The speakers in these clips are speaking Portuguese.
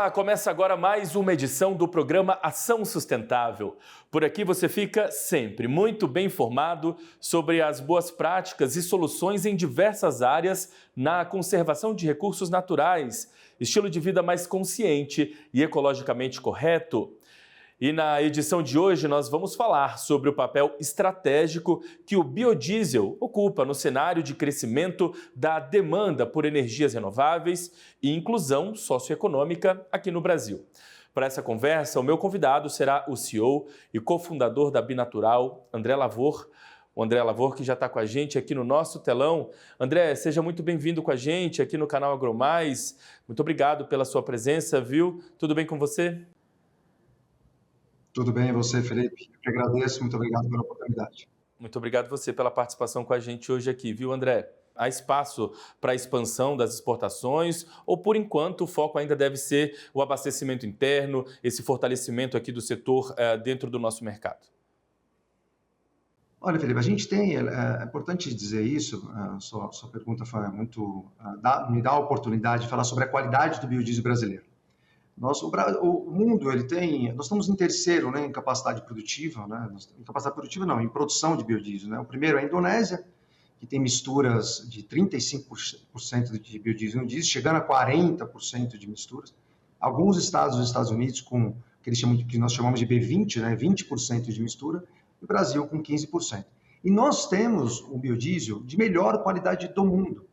Olá, começa agora mais uma edição do programa Ação Sustentável. Por aqui você fica sempre muito bem informado sobre as boas práticas e soluções em diversas áreas na conservação de recursos naturais, estilo de vida mais consciente e ecologicamente correto. E na edição de hoje nós vamos falar sobre o papel estratégico que o biodiesel ocupa no cenário de crescimento da demanda por energias renováveis e inclusão socioeconômica aqui no Brasil. Para essa conversa, o meu convidado será o CEO e cofundador da Binatural, André Lavor. O André Lavor, que já está com a gente aqui no nosso telão. André, seja muito bem-vindo com a gente aqui no canal AgroMais. Muito obrigado pela sua presença, viu? Tudo bem com você? Tudo bem, e você, Felipe? Eu que agradeço, muito obrigado pela oportunidade. Muito obrigado você pela participação com a gente hoje aqui, viu, André? Há espaço para a expansão das exportações ou, por enquanto, o foco ainda deve ser o abastecimento interno, esse fortalecimento aqui do setor dentro do nosso mercado? Olha, Felipe, a gente tem, é importante dizer isso, sua pergunta foi muito, me dá a oportunidade de falar sobre a qualidade do biodiesel brasileiro. O mundo, nós estamos em terceiro, né, em capacidade produtiva, né, em capacidade produtiva não, em produção de biodiesel, né. O primeiro é a Indonésia, que tem misturas de 35% de biodiesel no diesel, chegando a 40% de misturas. Alguns estados dos Estados Unidos com que nós chamamos de B20, né, 20% de mistura, e o Brasil com 15%. E nós temos um biodiesel de melhor qualidade do mundo.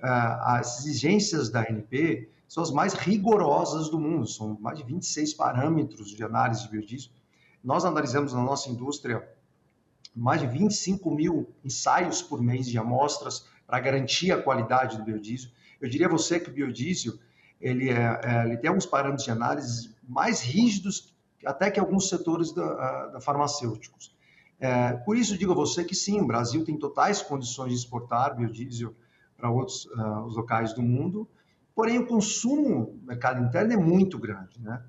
As exigências da ANP são as mais rigorosas do mundo, são mais de 26 parâmetros de análise de biodiesel. Nós analisamos na nossa indústria mais de 25 mil ensaios por mês de amostras para garantir a qualidade do biodiesel. Eu diria a você que o biodiesel ele tem alguns parâmetros de análise mais rígidos até que alguns setores da farmacêuticos. Por isso digo a você que sim, o Brasil tem totais condições de exportar biodiesel para outros os locais do mundo, porém o consumo no mercado interno é muito grande, né?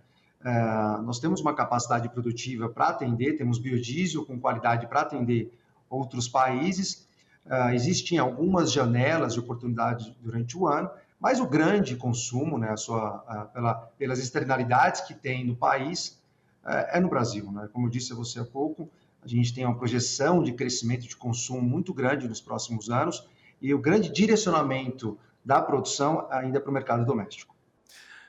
Nós temos uma capacidade produtiva para atender, temos biodiesel com qualidade para atender outros países, existem algumas janelas de oportunidade durante o ano, mas o grande consumo, né, pelas externalidades que tem no país, é no Brasil, né? Como eu disse a você há pouco, a gente tem uma projeção de crescimento de consumo muito grande nos próximos anos, e o grande direcionamento da produção ainda para o mercado doméstico.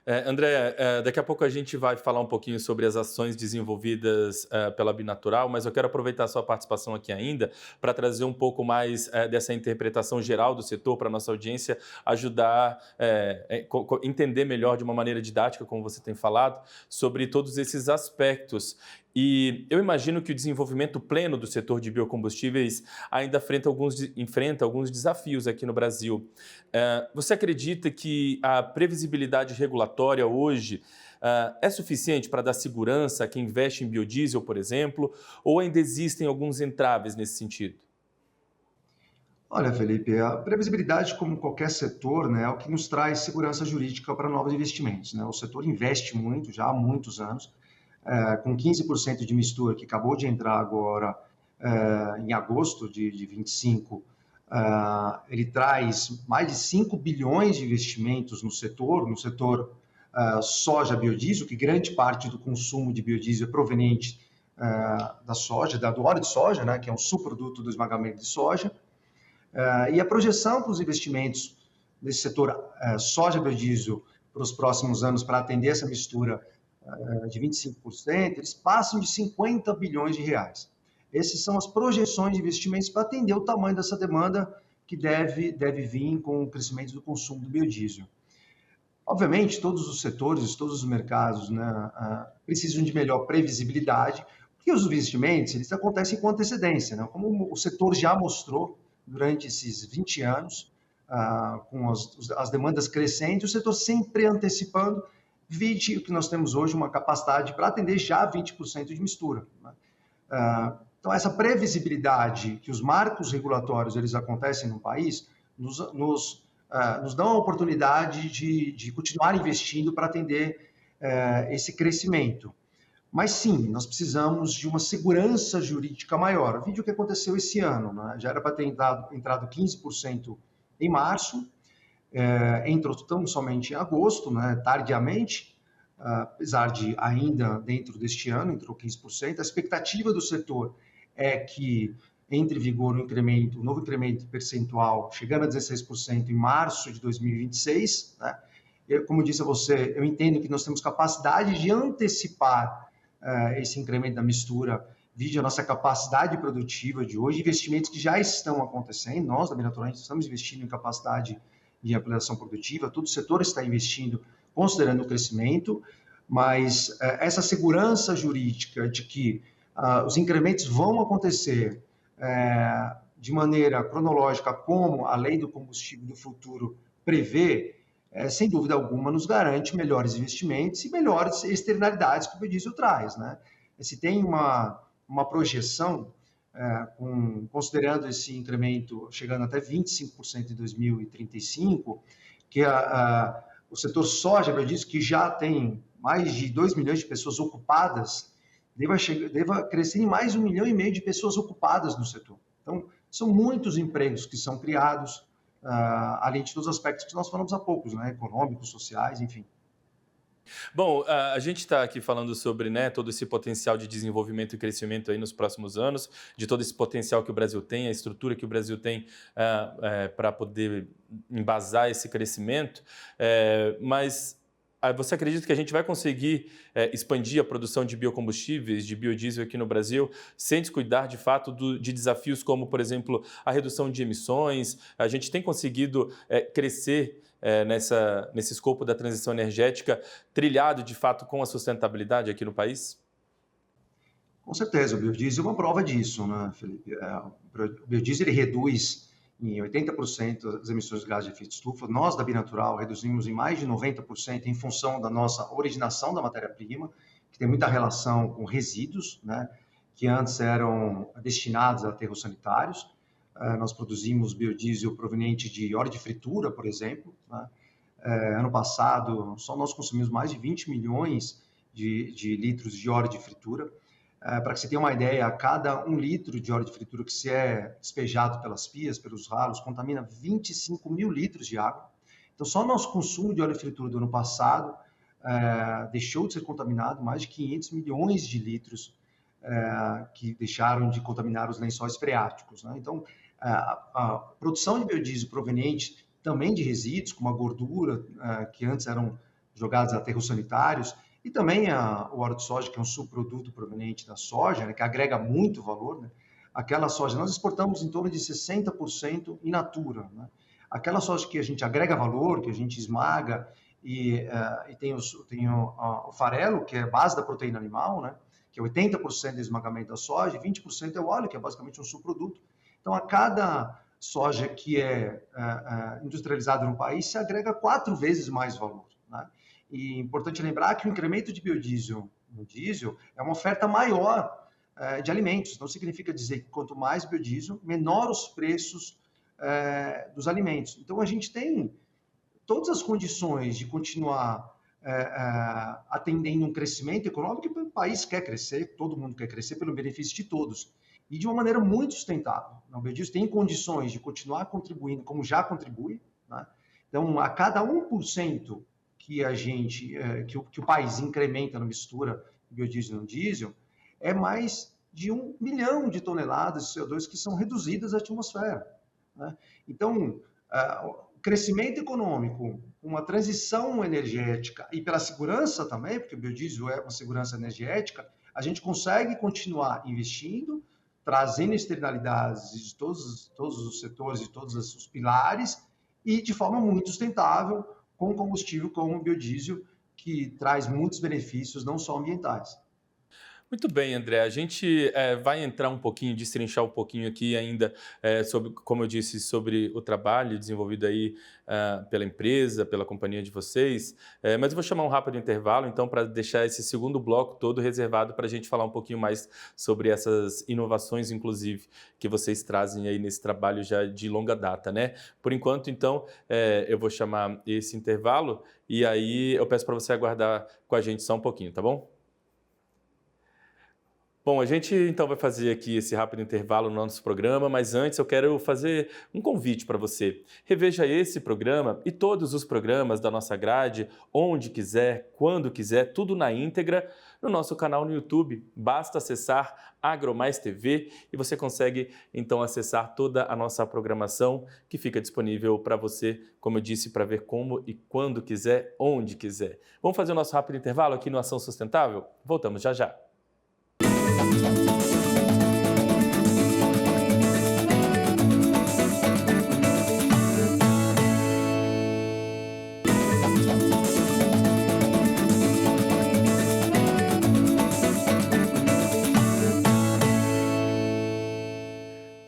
André, daqui a pouco a gente vai falar um pouquinho sobre as ações desenvolvidas pela Binatural, mas eu quero aproveitar a sua participação aqui ainda para trazer um pouco mais dessa interpretação geral do setor para a nossa audiência, ajudar a entender melhor de uma maneira didática, como você tem falado, sobre todos esses aspectos. E eu imagino que o desenvolvimento pleno do setor de biocombustíveis ainda enfrenta alguns desafios aqui no Brasil. Você acredita que a previsibilidade regulatória hoje é suficiente para dar segurança a quem investe em biodiesel, por exemplo, ou ainda existem alguns entraves nesse sentido? Olha, Felipe, a previsibilidade, como qualquer setor, né, é o que nos traz segurança jurídica para novos investimentos, né? O setor investe muito, já há muitos anos, com 15% de mistura, que acabou de entrar agora em agosto de 25, ele traz mais de 5 bilhões de investimentos no setor soja biodiesel, que grande parte do consumo de biodiesel é proveniente da soja, do óleo de soja, né, que é um subproduto do esmagamento de soja, e a projeção para os investimentos nesse setor soja biodiesel para os próximos anos, para atender essa mistura de 25%, eles passam de 50 bilhões de reais. Essas são as projeções de investimentos para atender o tamanho dessa demanda que deve vir com o crescimento do consumo do biodiesel. Obviamente, todos os setores, todos os mercados, né, precisam de melhor previsibilidade, porque os investimentos eles acontecem com antecedência, né? Como o setor já mostrou durante esses 20 anos, com as demandas crescentes, o setor sempre antecipando. Vide o que nós temos hoje, uma capacidade para atender já 20% de mistura, né? Então, essa previsibilidade que os marcos regulatórios eles acontecem no país nos dão a oportunidade de continuar investindo para atender esse crescimento. Mas sim, nós precisamos de uma segurança jurídica maior. Vide o que aconteceu esse ano, né? Já era para ter entrado 15% em março, entrou tão somente em agosto, né, tardiamente, apesar de ainda dentro deste ano, entrou 15%. A expectativa do setor é que entre em vigor um novo incremento percentual, chegando a 16% em março de 2026. Né? Como disse a você, eu entendo que nós temos capacidade de antecipar esse incremento da mistura, vide a nossa capacidade produtiva de hoje, investimentos que já estão acontecendo. Nós, da Mirator, estamos investindo em capacidade de ampliação produtiva, todo o setor está investindo, considerando o crescimento, mas essa segurança jurídica de que os incrementos vão acontecer de maneira cronológica, como a lei do combustível do futuro prevê, sem dúvida alguma, nos garante melhores investimentos e melhores externalidades que o biodiesel traz. Né? Se tem uma projeção, considerando esse incremento chegando até 25% em 2035, que o setor soja, biodiesel, que já tem mais de 2 milhões de pessoas ocupadas, deva crescer em mais 1,5 milhão de pessoas ocupadas no setor. Então, são muitos empregos que são criados, além de todos os aspectos que nós falamos há poucos, né? Econômicos, sociais, enfim. Bom, a gente está aqui falando sobre, né, todo esse potencial de desenvolvimento e crescimento aí nos próximos anos, de todo esse potencial que o Brasil tem, a estrutura que o Brasil tem para poder embasar esse crescimento, mas você acredita que a gente vai conseguir expandir a produção de biocombustíveis, de biodiesel aqui no Brasil, sem descuidar de fato de desafios como, por exemplo, a redução de emissões? A gente tem conseguido crescer nesse escopo da transição energética, trilhado de fato com a sustentabilidade aqui no país? Com certeza, o biodiesel é uma prova disso, né, Felipe? O biodiesel ele reduz em 80% as emissões de gás de efeito estufa. Nós, da Binatural, reduzimos em mais de 90% em função da nossa originação da matéria-prima, que tem muita relação com resíduos, né, que antes eram destinados a aterros sanitários. Nós produzimos biodiesel proveniente de óleo de fritura, por exemplo. Né? Ano passado, só nós consumimos mais de 20 milhões de litros de óleo de fritura. Para que você tenha uma ideia, a cada 1 litro de óleo de fritura que se é despejado pelas pias, pelos ralos, contamina 25 mil litros de água. Então, só o nosso consumo de óleo de fritura do ano passado deixou de ser contaminado mais de 500 milhões de litros que deixaram de contaminar os lençóis freáticos. Né? Então, a produção de biodiesel proveniente também de resíduos, como a gordura, que antes eram jogados a aterros sanitários, e também o óleo de soja, que é um subproduto proveniente da soja, né, que agrega muito valor. Né? Aquela soja, nós exportamos em torno de 60% in natura. Né? Aquela soja que a gente agrega valor, que a gente esmaga, e tem o farelo, que é a base da proteína animal, né? Que é 80% do esmagamento da soja, e 20% é o óleo, que é basicamente um subproduto. Então, a cada soja que é industrializada no país, se agrega 4 vezes mais valor. Né? E é importante lembrar que o incremento de biodiesel no diesel é uma oferta maior de alimentos. Então, significa dizer que quanto mais biodiesel, menor os preços dos alimentos. Então, a gente tem todas as condições de continuar atendendo um crescimento econômico, que o país quer crescer, todo mundo quer crescer pelo benefício de todos. E de uma maneira muito sustentável. O biodiesel tem condições de continuar contribuindo como já contribui. Né? Então, a cada 1% que o país incrementa na mistura de biodiesel no diesel, é mais de 1 milhão de toneladas de CO2 que são reduzidas à atmosfera. Né? Então, o crescimento econômico, uma transição energética e pela segurança também, porque o biodiesel é uma segurança energética, a gente consegue continuar investindo, trazendo externalidades de todos os setores, de todos os pilares, e de forma muito sustentável, com combustível como o biodiesel, que traz muitos benefícios, não só ambientais. Muito bem, André. A gente vai entrar um pouquinho, destrinchar um pouquinho aqui ainda sobre, como eu disse, sobre o trabalho desenvolvido aí pela empresa, pela companhia de vocês. Mas eu vou chamar um rápido intervalo, então, para deixar esse segundo bloco todo reservado para a gente falar um pouquinho mais sobre essas inovações, inclusive, que vocês trazem aí nesse trabalho já de longa data, né? Por enquanto, então, eu vou chamar esse intervalo e aí eu peço para você aguardar com a gente só um pouquinho, tá bom? Bom, a gente então vai fazer aqui esse rápido intervalo no nosso programa, mas antes eu quero fazer um convite para você. Reveja esse programa e todos os programas da nossa grade, onde quiser, quando quiser, tudo na íntegra, no nosso canal no YouTube. Basta acessar AgroMais TV e você consegue então acessar toda a nossa programação que fica disponível para você, como eu disse, para ver como e quando quiser, onde quiser. Vamos fazer o nosso rápido intervalo aqui no Ação Sustentável? Voltamos já já.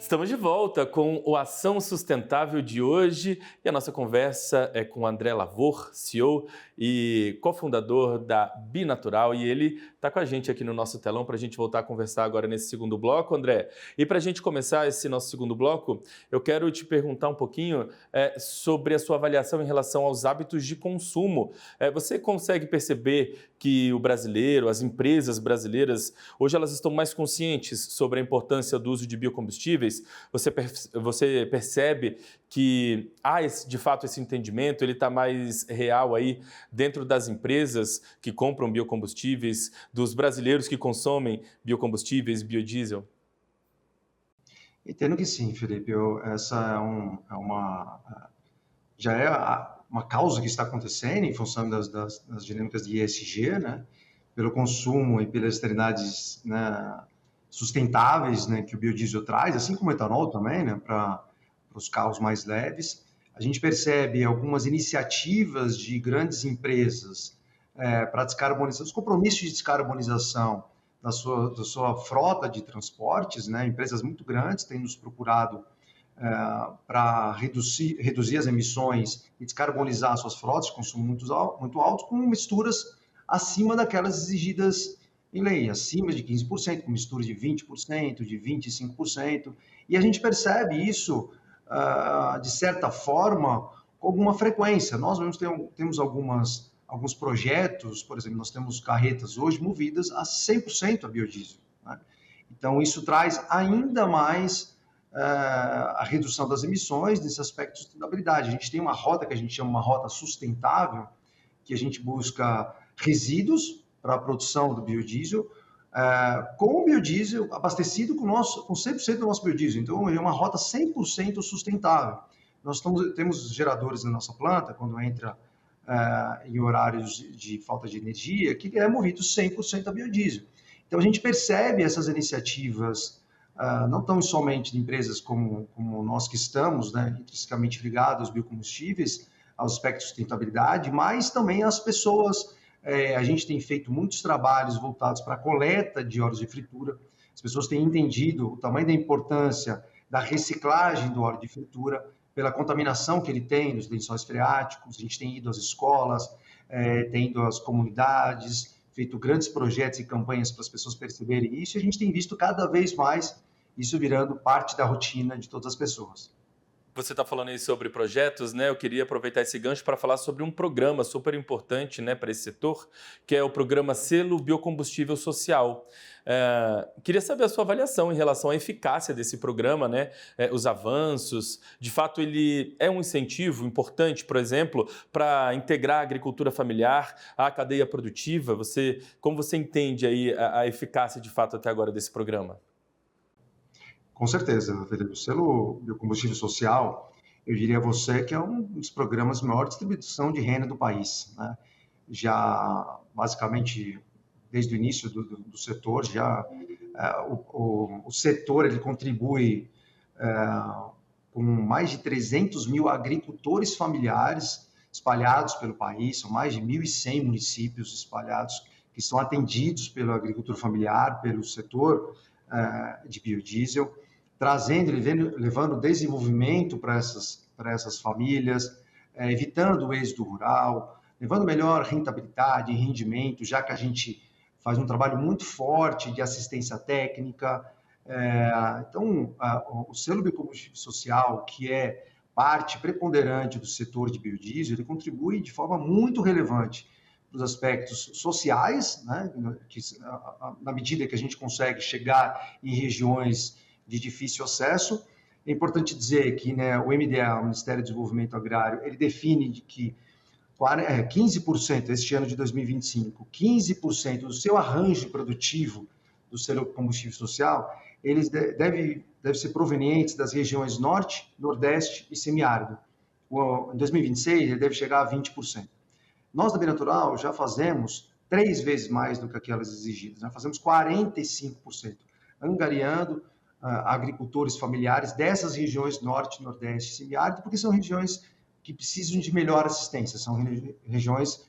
Estamos de volta com o Ação Sustentável de hoje e a nossa conversa é com o André Lavor, CEO e cofundador da Binatural, e ele está com a gente aqui no nosso telão para a gente voltar a conversar agora nesse segundo bloco, André. E para a gente começar esse nosso segundo bloco, eu quero te perguntar um pouquinho sobre a sua avaliação em relação aos hábitos de consumo. Você consegue perceber que o brasileiro, as empresas brasileiras, hoje elas estão mais conscientes sobre a importância do uso de biocombustíveis? Você percebe que há de fato esse entendimento, ele está mais real aí dentro das empresas que compram biocombustíveis, dos brasileiros que consomem biocombustíveis, biodiesel? Entendo que sim, Felipe. Essa já é uma causa que está acontecendo em função das dinâmicas de ESG, né? Pelo consumo e pelas externalidades, né, sustentáveis, né, que o biodiesel traz, assim como o etanol também, né, para os carros mais leves. A gente percebe algumas iniciativas de grandes empresas para descarbonização, os compromissos de descarbonização da sua frota de transportes, né? Empresas muito grandes têm nos procurado para reduzir as emissões e descarbonizar suas frotas de consumo muito alto, com misturas acima daquelas exigidas em lei, acima de 15%, com mistura de 20%, de 25%. E a gente percebe isso, de certa forma, com alguma frequência. Nós mesmos temos alguns projetos, por exemplo, nós temos carretas hoje movidas a 100% a biodiesel, né? Então, isso traz ainda mais a redução das emissões nesse aspecto de sustentabilidade. A gente tem uma rota que a gente chama uma rota sustentável, que a gente busca resíduos para a produção do biodiesel, com o biodiesel abastecido com 100% do nosso biodiesel. Então, é uma rota 100% sustentável. Nós temos geradores na nossa planta, quando entra em horários de falta de energia, que é movido 100% a biodiesel. Então, a gente percebe essas iniciativas, não tão somente de empresas como nós que estamos, né, intrinsecamente ligados aos biocombustíveis, aos aspectos de sustentabilidade, mas também as pessoas. A gente tem feito muitos trabalhos voltados para a coleta de óleos de fritura. As pessoas têm entendido o tamanho da importância da reciclagem do óleo de fritura, pela contaminação que ele tem nos lençóis freáticos. A gente tem ido às escolas, tem ido às comunidades, feito grandes projetos e campanhas para as pessoas perceberem isso, e a gente tem visto cada vez mais isso virando parte da rotina de todas as pessoas. Você está falando aí sobre projetos, né? Eu queria aproveitar esse gancho para falar sobre um programa super importante, né, para esse setor, que é o programa Selo Biocombustível Social. Queria saber a sua avaliação em relação à eficácia desse programa, né? Os avanços. De fato, ele é um incentivo importante, por exemplo, para integrar a agricultura familiar à cadeia produtiva. Como você entende aí a eficácia de fato até agora desse programa? Com certeza, Felipe. O Selo Biocombustível Social, eu diria a você que é um dos programas de maior distribuição de renda do país, né? Já, basicamente, desde o início do setor, o setor ele contribui com mais de 300 mil agricultores familiares espalhados pelo país, são mais de 1.100 municípios espalhados que são atendidos pela agricultura familiar, pelo setor de biodiesel, levando desenvolvimento para essas famílias, evitando o êxodo rural, levando melhor rentabilidade e rendimento, já que a gente faz um trabalho muito forte de assistência técnica. Então, o Selo Biocombustível Social, que é parte preponderante do setor de biodiesel, ele contribui de forma muito relevante os aspectos sociais, né, na medida que a gente consegue chegar em regiões de difícil acesso. É importante dizer que, né, o MDA, o Ministério do Desenvolvimento Agrário, ele define que 15%, este ano de 2025, 15% do seu arranjo produtivo do seu combustível social, eles deve ser provenientes das regiões Norte, Nordeste e semiárido. Em 2026, ele deve chegar a 20%. Nós, da Binatural, já fazemos 3 vezes mais do que aquelas exigidas. Nós fazemos 45%, angariando agricultores familiares dessas regiões Norte, Nordeste e semiárido, porque são regiões que precisam de melhor assistência, são regiões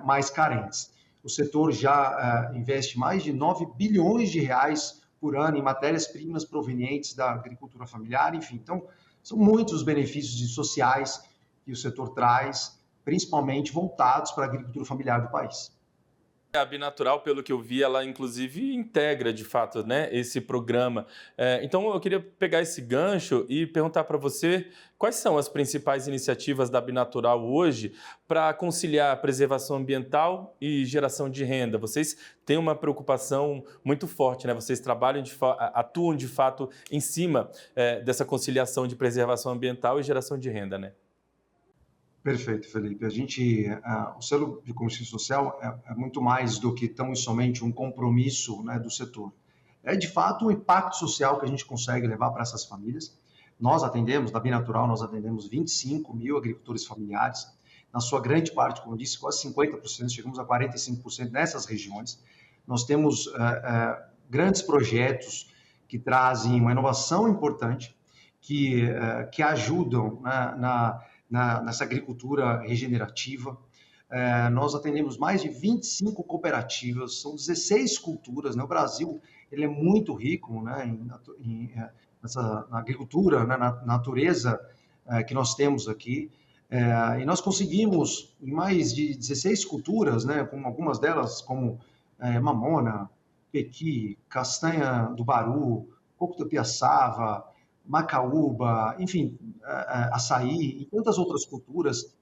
mais carentes. O setor já investe mais de 9 bilhões de reais por ano em matérias-primas provenientes da agricultura familiar, enfim. Então, são muitos os benefícios sociais que o setor traz, principalmente voltados para a agricultura familiar do país. A Binatural, pelo que eu vi, ela inclusive integra, de fato, né, esse programa. Então, eu queria pegar esse gancho e perguntar para você quais são as principais iniciativas da Binatural hoje para conciliar a preservação ambiental e geração de renda. Vocês têm uma preocupação muito forte, né? Vocês trabalham, atuam, de fato, em cima dessa conciliação de preservação ambiental e geração de renda, né? Perfeito, Felipe. O selo de combustível social é muito mais do que tão somente um compromisso, né, do setor. É, de fato, um impacto social que a gente consegue levar para essas famílias. Nós atendemos, da Binatural, nós atendemos 25 mil agricultores familiares. Na sua grande parte, como eu disse, quase 50%, chegamos a 45% nessas regiões. Nós temos grandes projetos que trazem uma inovação importante, que ajudam, né, nessa agricultura regenerativa. Nós atendemos mais de 25 cooperativas, são 16 culturas, né? O Brasil ele é muito rico, né, na agricultura, né, na natureza que nós temos aqui, e nós conseguimos, em mais de 16 culturas, né, com algumas delas como mamona, pequi, castanha do baru, coco da piaçava, macaúba, enfim, açaí e tantas outras culturas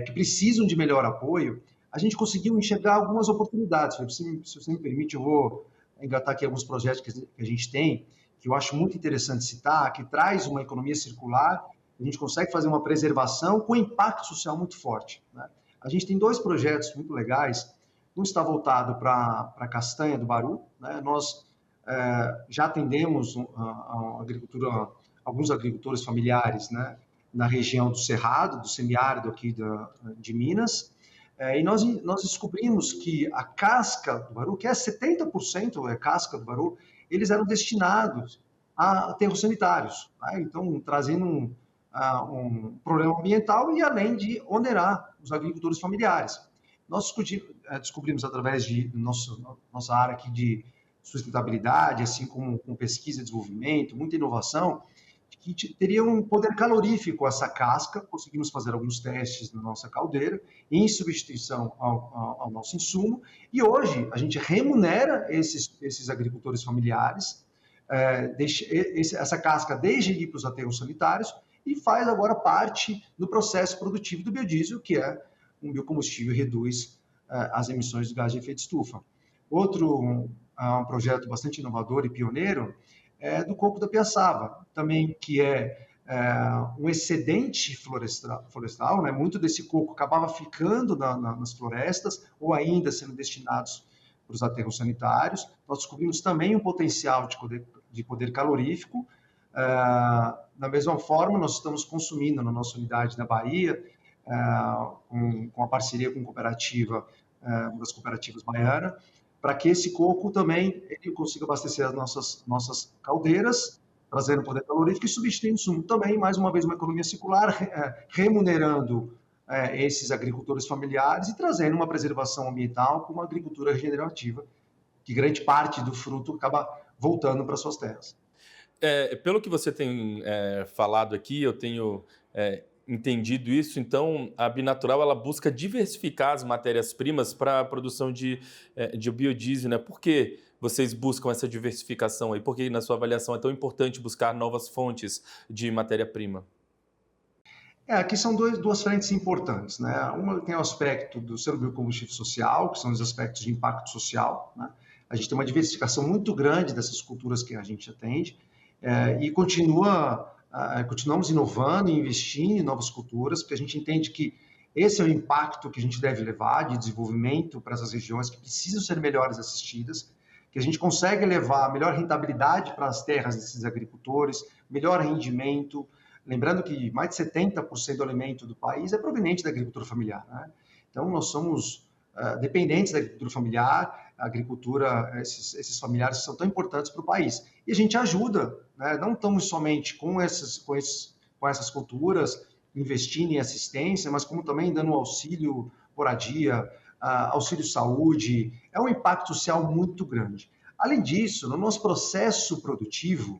que precisam de melhor apoio, a gente conseguiu enxergar algumas oportunidades. Se você me permite, eu vou engatar aqui alguns projetos que a gente tem, que eu acho muito interessante citar, que traz uma economia circular, a gente consegue fazer uma preservação com impacto social muito forte, né? A gente tem 2 projetos muito legais. Um está voltado para a castanha do baru, né? Nós já atendemos alguns agricultores familiares, né, na região do Cerrado, do semiárido aqui de Minas, e nós descobrimos que a casca do baru, que é 70% casca do baru, eles eram destinados a aterros sanitários, né? Então trazendo um problema ambiental e além de onerar os agricultores familiares. Nós descobrimos através de nossa área aqui de sustentabilidade, assim como com pesquisa e desenvolvimento, muita inovação, que teria um poder calorífico essa casca. Conseguimos fazer alguns testes na nossa caldeira, em substituição ao nosso insumo, e hoje a gente remunera esses agricultores familiares, essa casca deixa de ir para os aterros sanitários e faz agora parte do processo produtivo do biodiesel, que é um biocombustível e reduz as emissões de gás de efeito estufa. Outro um projeto bastante inovador e pioneiro do coco da piaçava, também que um excedente florestal, né? Muito desse coco acabava ficando nas florestas ou ainda sendo destinados para os aterros sanitários. Nós descobrimos também um potencial de poder calorífico. Da mesma forma, nós estamos consumindo na nossa unidade na Bahia, com a parceria com cooperativa, uma das cooperativas baianas, para que esse coco também ele consiga abastecer as nossas caldeiras, trazendo poder calorífico e substituindo insumo. Também, mais uma vez, uma economia circular, remunerando esses agricultores familiares e trazendo uma preservação ambiental com uma agricultura regenerativa, que grande parte do fruto acaba voltando para suas terras. Pelo que você tem falado aqui, eu tenho entendido isso. Então, a Binatural ela busca diversificar as matérias-primas para a produção de biodiesel, né? Por que vocês buscam essa diversificação aí? Por que, na sua avaliação, é tão importante buscar novas fontes de matéria-prima? Aqui são duas frentes importantes, né? Uma tem o aspecto do selo biocombustível social, que são os aspectos de impacto social, né? A gente tem uma diversificação muito grande dessas culturas que a gente atende, e continuamos inovando e investindo em novas culturas, porque a gente entende que esse é o impacto que a gente deve levar de desenvolvimento para essas regiões que precisam ser melhores assistidas, que a gente consegue levar melhor rentabilidade para as terras desses agricultores, melhor rendimento. Lembrando que mais de 70% do alimento do país é proveniente da agricultura familiar, né? Então, nós somos dependentes da agricultura familiar, a agricultura, esses familiares são tão importantes para o país. E a gente ajuda, né? Não estamos somente com essas culturas, investindo em assistência, mas como também dando auxílio moradia, auxílio saúde. É um impacto social muito grande. Além disso, no nosso processo produtivo,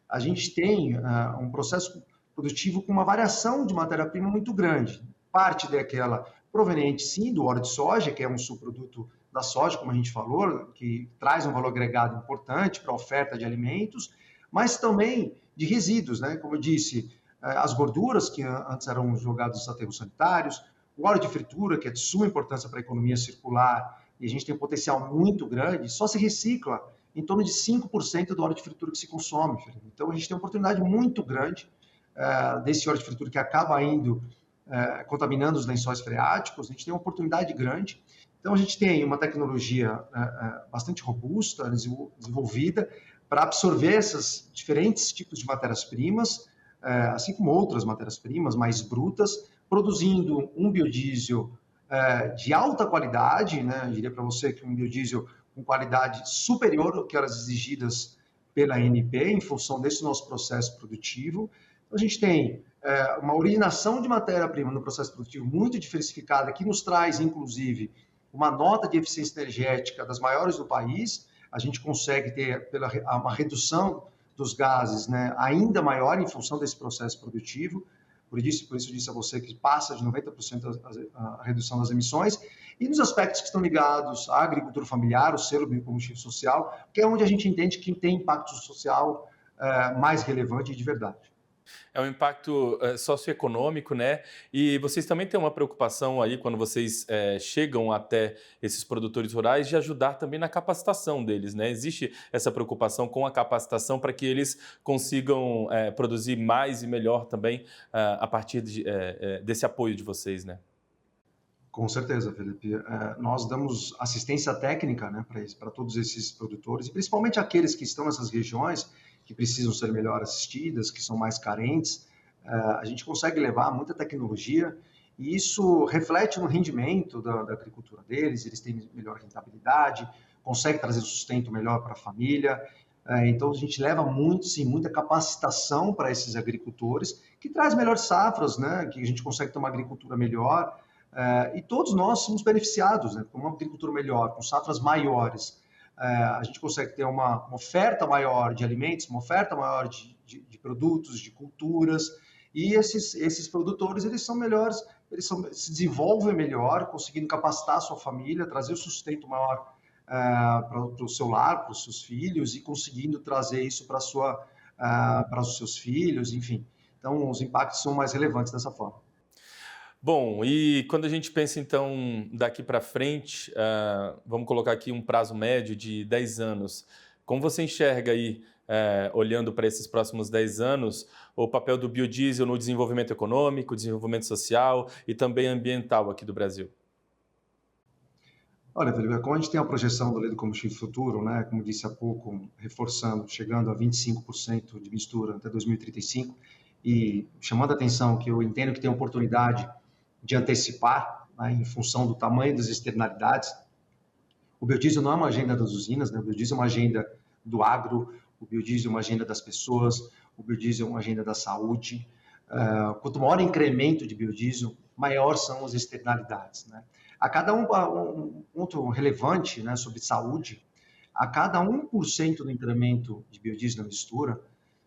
a gente tem um processo produtivo com uma variação de matéria-prima muito grande. Parte daquela proveniente, sim, do óleo de soja, que é um subproduto da soja, como a gente falou, que traz um valor agregado importante para a oferta de alimentos, mas também de resíduos, né? Como eu disse, as gorduras que antes eram jogadas nos aterros sanitários, o óleo de fritura, que é de suma importância para a economia circular, e a gente tem um potencial muito grande, só se recicla em torno de 5% do óleo de fritura que se consome, Felipe. Então, a gente tem uma oportunidade muito grande desse óleo de fritura que acaba indo contaminando os lençóis freáticos. A gente tem uma oportunidade grande. Então, a gente tem uma tecnologia bastante robusta, desenvolvida, para absorver esses diferentes tipos de matérias-primas, assim como outras matérias-primas mais brutas, produzindo um biodiesel de alta qualidade, né? Eu diria para você que um biodiesel com qualidade superior ao que elas exigidas pela ANP, em função desse nosso processo produtivo. Então, a gente tem uma originação de matéria-prima no processo produtivo muito diversificada, que nos traz, inclusive, uma nota de eficiência energética das maiores do país. A gente consegue ter uma redução dos gases, né, ainda maior em função desse processo produtivo. Por isso eu disse a você que passa de 90% a redução das emissões. E nos aspectos que estão ligados à agricultura familiar, o selo biocombustível social, que é onde a gente entende que tem impacto social mais relevante e de verdade. É um impacto socioeconômico, né? E vocês também têm uma preocupação aí, quando vocês chegam até esses produtores rurais, de ajudar também na capacitação deles, né? Existe essa preocupação com a capacitação para que eles consigam produzir mais e melhor também a partir desse apoio de vocês, né? Com certeza, Felipe. Nós damos assistência técnica, né, para todos esses produtores, e principalmente aqueles que estão nessas regiões que precisam ser melhor assistidas, que são mais carentes. A gente consegue levar muita tecnologia e isso reflete no rendimento da agricultura deles, eles têm melhor rentabilidade, consegue trazer sustento melhor para a família. Então, a gente leva muita capacitação para esses agricultores, que traz melhores safras, né, que a gente consegue ter uma agricultura melhor. E todos nós somos beneficiados, né? Com uma agricultura melhor, com safras maiores. A gente consegue ter uma oferta maior de alimentos, uma oferta maior de produtos, de culturas, e esses produtores, eles são melhores, se desenvolvem melhor, conseguindo capacitar a sua família, trazer o sustento maior para o seu lar, para os seus filhos, e conseguindo trazer isso para os seus filhos, enfim. Então, os impactos são mais relevantes dessa forma. Bom, e quando a gente pensa, então, daqui para frente, vamos colocar aqui um prazo médio de 10 anos. Como você enxerga aí, olhando para esses próximos 10 anos, o papel do biodiesel no desenvolvimento econômico, desenvolvimento social e também ambiental aqui do Brasil? Olha, Felipe, como a gente tem a projeção da Lei do Combustível Futuro, né, como disse há pouco, reforçando, chegando a 25% de mistura até 2035, e chamando a atenção que eu entendo que tem oportunidade de antecipar, né, em função do tamanho das externalidades. O biodiesel não é uma agenda das usinas, né? O biodiesel é uma agenda do agro, o biodiesel é uma agenda das pessoas, o biodiesel é uma agenda da saúde. Quanto maior o incremento de biodiesel, maior são as externalidades, né? A cada um ponto relevante, né, sobre saúde, a cada 1% do incremento de biodiesel na mistura,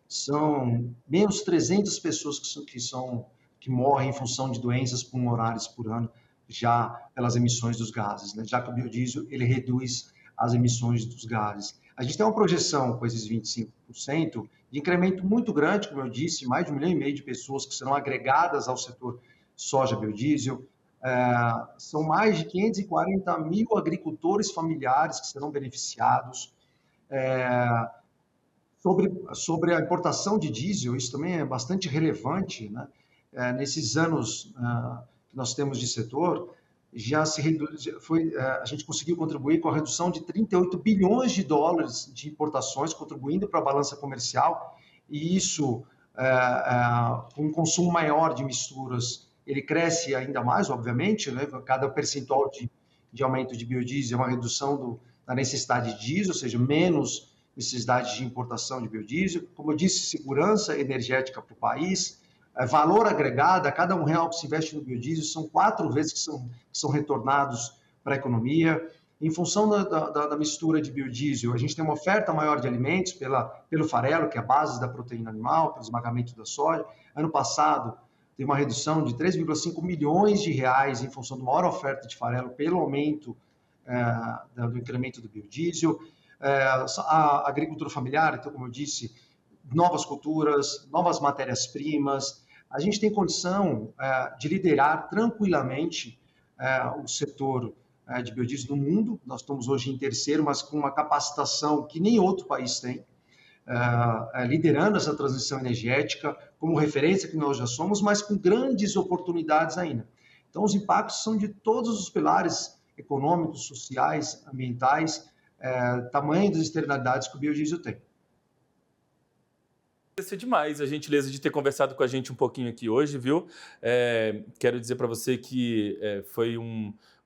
são menos 300 pessoas que morrem em função de doenças pulmonares por ano, já pelas emissões dos gases, né? Já que o biodiesel ele reduz as emissões dos gases. A gente tem uma projeção com esses 25% de incremento muito grande, como eu disse, mais de 1,5 milhão de pessoas que serão agregadas ao setor soja biodiesel. São mais de 540 mil agricultores familiares que serão beneficiados. Sobre a importação de diesel, isso também é bastante relevante, né? Nesses anos que nós temos de setor, a gente conseguiu contribuir com a redução de 38 bilhões de dólares de importações, contribuindo para a balança comercial, e isso, com um consumo maior de misturas, ele cresce ainda mais, obviamente, né? Cada percentual de aumento de biodiesel é uma redução da necessidade de diesel, ou seja, menos necessidade de importação de biodiesel. Como eu disse, segurança energética para o país, valor agregado, a cada R$1 que se investe no biodiesel, são 4 vezes que são retornados para a economia. Em função da mistura de biodiesel, a gente tem uma oferta maior de alimentos pelo farelo, que é a base da proteína animal, pelo esmagamento da soja. Ano passado, teve uma redução de 3,5 milhões de reais em função de maior oferta de farelo pelo aumento do incremento do biodiesel. A agricultura familiar, então, como eu disse, novas culturas, novas matérias-primas. A gente tem condição de liderar tranquilamente o setor de biodiesel no mundo. Nós estamos hoje em terceiro, mas com uma capacitação que nem outro país tem, liderando essa transição energética, como referência que nós já somos, mas com grandes oportunidades ainda. Então, os impactos são de todos os pilares econômicos, sociais, ambientais, tamanho das externalidades que o biodiesel tem. Agradecer demais a gentileza de ter conversado com a gente um pouquinho aqui hoje, viu? Quero dizer para você que foi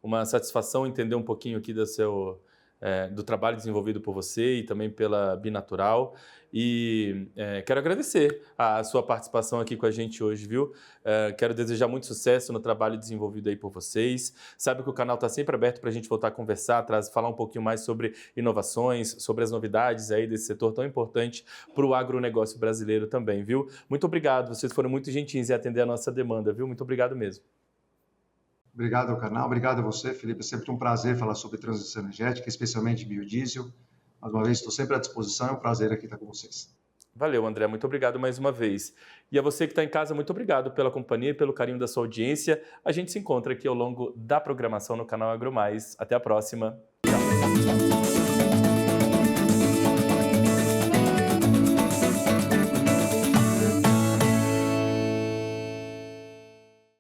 uma satisfação entender um pouquinho aqui do trabalho desenvolvido por você e também pela Binatural. E quero agradecer a sua participação aqui com a gente hoje, viu? Quero desejar muito sucesso no trabalho desenvolvido aí por vocês. Sabe que o canal está sempre aberto para a gente voltar a conversar, falar um pouquinho mais sobre inovações, sobre as novidades aí desse setor tão importante para o agronegócio brasileiro também, viu? Muito obrigado, vocês foram muito gentis em atender a nossa demanda, viu? Muito obrigado mesmo. Obrigado ao canal, obrigado a você, Felipe. É sempre um prazer falar sobre transição energética, especialmente biodiesel. Mais uma vez, estou sempre à disposição, é um prazer aqui estar com vocês. Valeu, André, muito obrigado mais uma vez. E a você que está em casa, muito obrigado pela companhia e pelo carinho da sua audiência. A gente se encontra aqui ao longo da programação no canal AgroMais. Até a próxima.